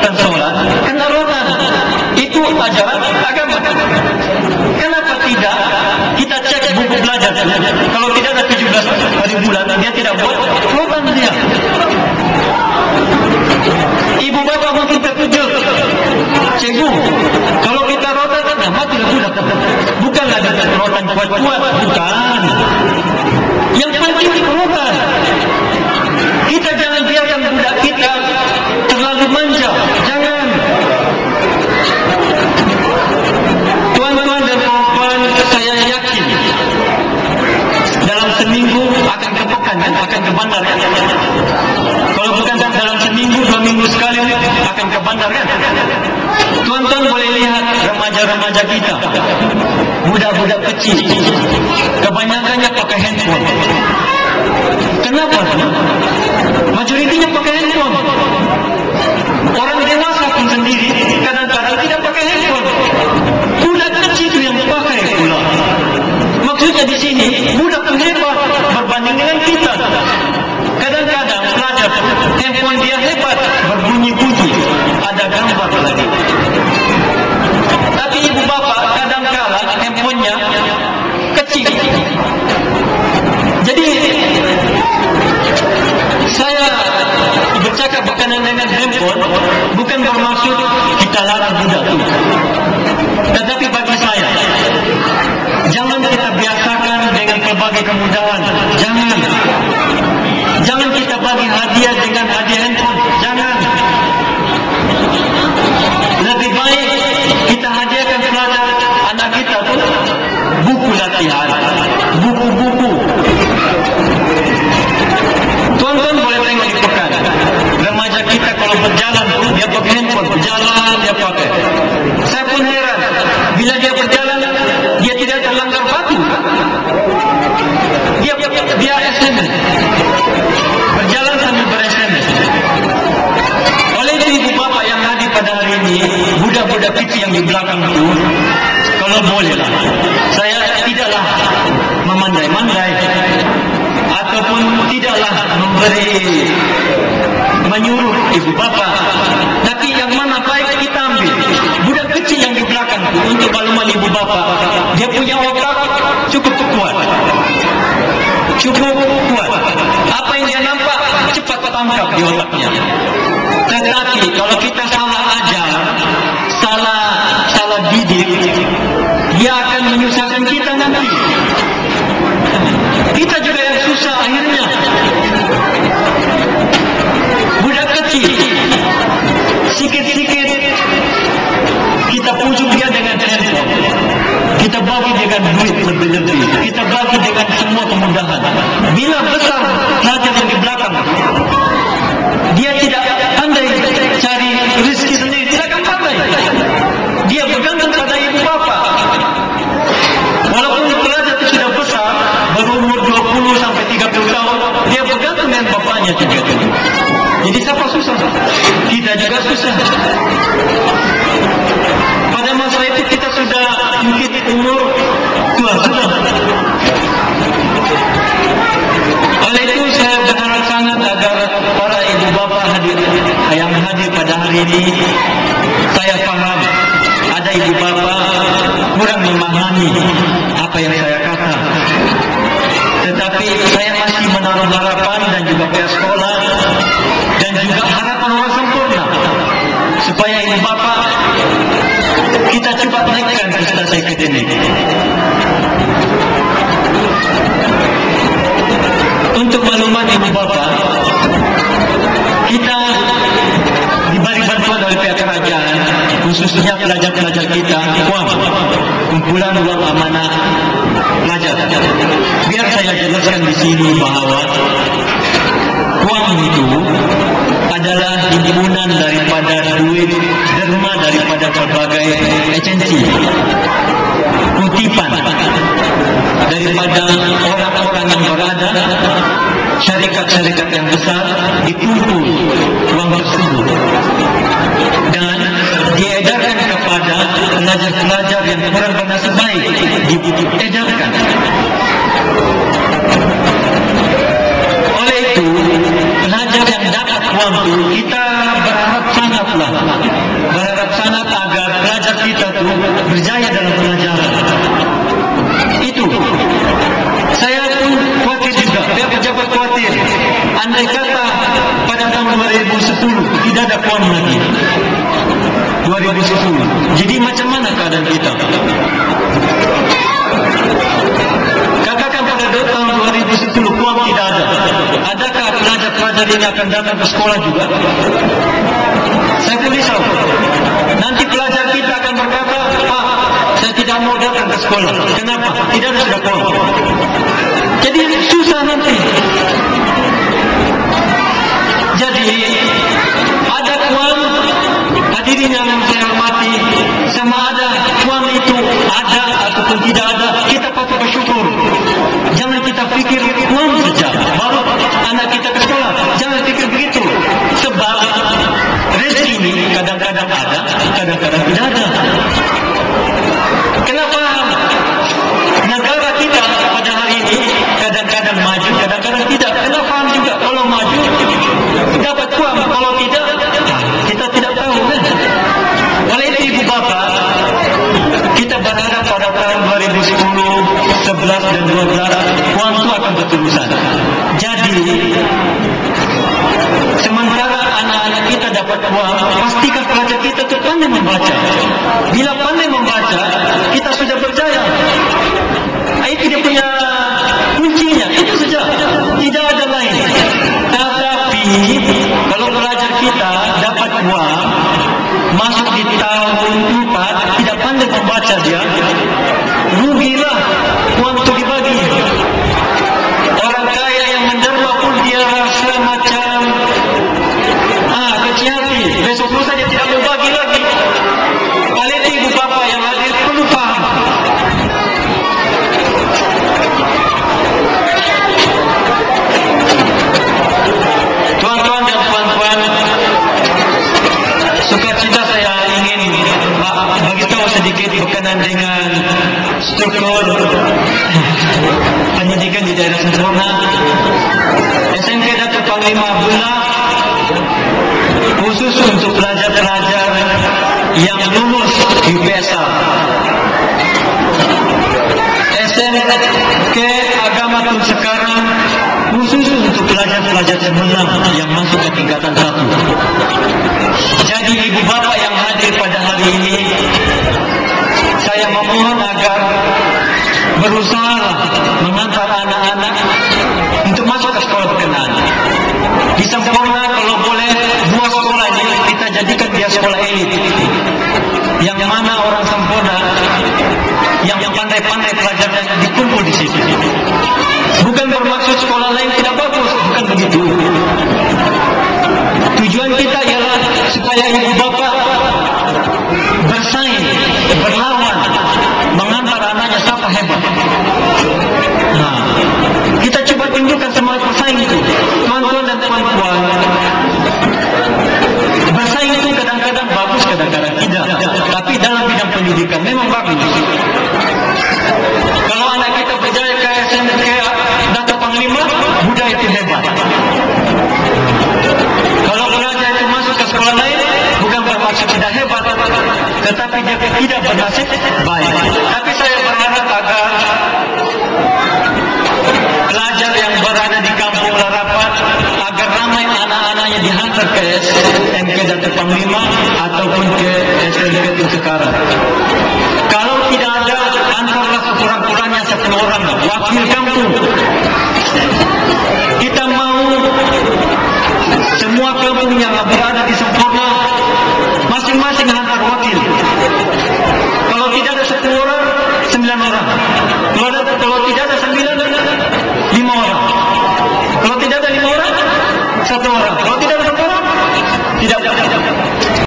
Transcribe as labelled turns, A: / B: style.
A: melakukan sholat kena rotan. Itu ajaran agama. Kenapa tidak kita cek buku belajar? Kalau tidak ada 17 hari bulan, dia tidak buat rotan dia. Ibu bapak mungkin terkejut. Cikgu, kalau kita rotan kan mati budak. Bukanlah ada rotan kuat-kuat, bukan. Yang penting rotan. Kita jangan biarkan budak kita terlalu manja. Jangan. Tuan-tuan dan puan, saya yakin dalam seminggu akan ke pekan, akan ke bandar. Kalau bukan dalam seminggu, 2 minggu sekali akan ke bandar kan? Tuan-tuan boleh lihat remaja-remaja kita, budak-budak kecil, kebanyakannya pakai handphone. Kenapa? Majoritinya pakai handphone. Orang dewasa pun sendiri kadang-kadang tidak pakai handphone. Budak kecil itu yang pakai pula. Maksudnya di sini budak pun hebat berbanding dengan kita. Kadang-kadang pelajar handphone dia hebat, berbunyi-bunyi, ada gambar lagi. Tapi ibu bapak kadang-kala handphonenya kecil. Jadi saya bercakap berkenaan dengan handphone bukan bermaksud kita larang budak itu. Tetapi bagi saya, jangan kita biasakan dengan pelbagai kemudahan. Jangan kita bagi hadiah dengan hadiah handphone. Jangan. Lebih baik kita hadiahkan pelajar anak kita pun buku latihan, buku-buku. Tuan-tuan boleh tengok di pekan, remaja kita kalau berjalan dia pakai handphone, berjalan dia pakai. Saya pun heran, bila dia berjalan dia tidak terlanggar batu. Dia SMS, berjalan sambil ber-SMS. Oleh itu ibu bapak yang hadir pada hari ini, budak-budak kecil yang di belakang itu, kalau bolehlah, saya tidaklah memandai-mandai ataupun tidaklah menyuruh ibu bapa, tapi yang mana baik kita ambil. Budak kecil yang di belakang itu untuk makluman ibu bapa, dia punya otak cukup kuat. Apa yang dia nampak cepat tangkap di otaknya. Tetapi kalau kita salah ajar, salah didik, dia akan menyusahkan kita nanti. Kita juga yang susah akhirnya. Budak kecil, sikit-sikit kita pujuk dia dengan handphone, kita bagi dengan duit lebih-lebih, kita bagi dengan semua kemudahan. Bila besar pelajar yang di belakang, dia tidak pandai cari rezeki sendiri, tidak akan pandai. Dia bergantung pada ibu bapa. Walaupun pelajar itu sudah besar, berumur 20 sampai 30 tahun, dia bergantung dengan bapaknya juga. Jadi siapa susah? Kita juga susah. Pada masa itu kita sudah mungkin umur tua sudah. Oleh itu saya berharap sangat agar para ibu bapa yang hadir pada hari ini, saya paham ada ibu bapa kurang memahami apa yang saya kata. Tetapi saya masih menaruh harapan dan juga pihak sekolah dan juga harapan orang sempurna supaya ibu bapa kita cepat naikkan prestasi akademik. Untuk makluman ibu bapa, kita diberi bantuan oleh pihak kerajaan, khususnya pelajar-pelajar kita, kumpulan uang amanah pelajar. Biar saya jelaskan di sini bahawa uang itu adalah himpunan daripada duit derma daripada berbagai agensi, kutipan daripada orang-orang yang berada, syarikat-syarikat yang besar dikumpul uang tersebut dan diedarkan kepada pelajar-pelajar yang kurang bernasib baik, diedarkan. Oleh itu, pelajar yang dapat uang itu kita berharap sangatlah ada PON lagi 2010. Jadi macam mana keadaan kita? Katakan pada tahun 2010 PON tidak ada. Adakah pelajar-pelajar ini akan datang ke sekolah juga? Saya pun risau. Nanti pelajar kita akan berkata, Pak, saya tidak mau datang ke sekolah. Kenapa? Tidak ada sudah PON. Jadi susah nanti. Jadi ada PON, hadirin yang saya hormati, sama ada PON itu ada ataupun tidak ada, kita patut bersyukur. Jangan kita fikir PON saja baru anak kita ke sekolah. Jangan fikir begitu. Sebab rezeki ini kadang-kadang ada, kadang-kadang tidak ada. Kenapa negara kita pada hari ini kadang-kadang maju, kadang-kadang tidak? Kenapa faham juga kalau maju dapat uang, kalau tidak kita tidak tahu kan? Oleh itu ibu bapa, kita berharap pada tahun 2010, 11 dan 12 uang itu akan berterusan. Jadi sementara anak-anak kita dapat uang, pastikan pelajar kita itu pandai membaca. Bila pandai membaca, kita sudah berjaya. Itu dia punya kuncinya, itu saja, tidak ada lain. Tetapi kalau pelajar kita dapat uang, masuk di tahun 4, tidak pandai membaca dia, rugilah uang itu dibagi. Orang kaya yang menderma pun dia rasa macam kecil hati, besok lusa dia tidak mau bagi lagi. Oleh itu ibu bapa yang hadir perlu faham. Tuan-tuan dan puan-puan, sukacita saya ingin bagi tahu sedikit berkenaan dengan struktur pendidikan di daerah Sempurna. SMK Datuk Panglima Abdullah khusus untuk pelajar-pelajar yang lulus UPSA. SMK Agama Tun sekarang khusus untuk pelajar-pelajar cemerlang yang masuk ke tingkatan 1. Jadi ibu bapa yang hadir pada hari ini, saya memohon agar berusaha mengantar anak-anak untuk masuk ke sekolah berkenaan. Di Sempurna kalau boleh 2 sekolah ini kita jadikan dia sekolah elit, yang mana orang Sempurna yang pandai-pandai pelajarnya dikumpul di situ. Bukan bermaksud sekolah lain tidak bagus, bukan begitu. Tujuan kita ialah supaya ibu bapa bersaing, berlawan, mengantar anaknya siapa hebat. Kita coba tunjukkan semangat bersaing itu. Tuan-tuan dan puan-puan, bersaing itu kadang-kadang bagus, kadang-kadang tidak. Tapi dalam bidang pendidikan memang bagus. Kalau anak kita berjaya ke SMK Datuk Panglima, budaya itu hebat. Kalau pelajar itu masuk ke sekolah lain, bukan bermaksud tidak hebat, tetapi dia tidak bernasib baik. Tapi saya berharap agar pelajar yang berada di kampung Larapat, agar ramai anak-anaknya dihantar ke SMK Datuk Panglima ataupun ke SMK Tun sekarang. Kalau tidak ada, antarlah sekurang-kurangnya 10 orang wakil kampung. Kita mau semua kampung yang berada di Sempurna masing-masing hantar wakil. Kalau tidak ada 10 orang, 9 orang. Kalau tidak ada 9, 5 orang. Kalau tidak ada 5 orang, 1 orang. Kalau tidak ada 1 orang, tidak.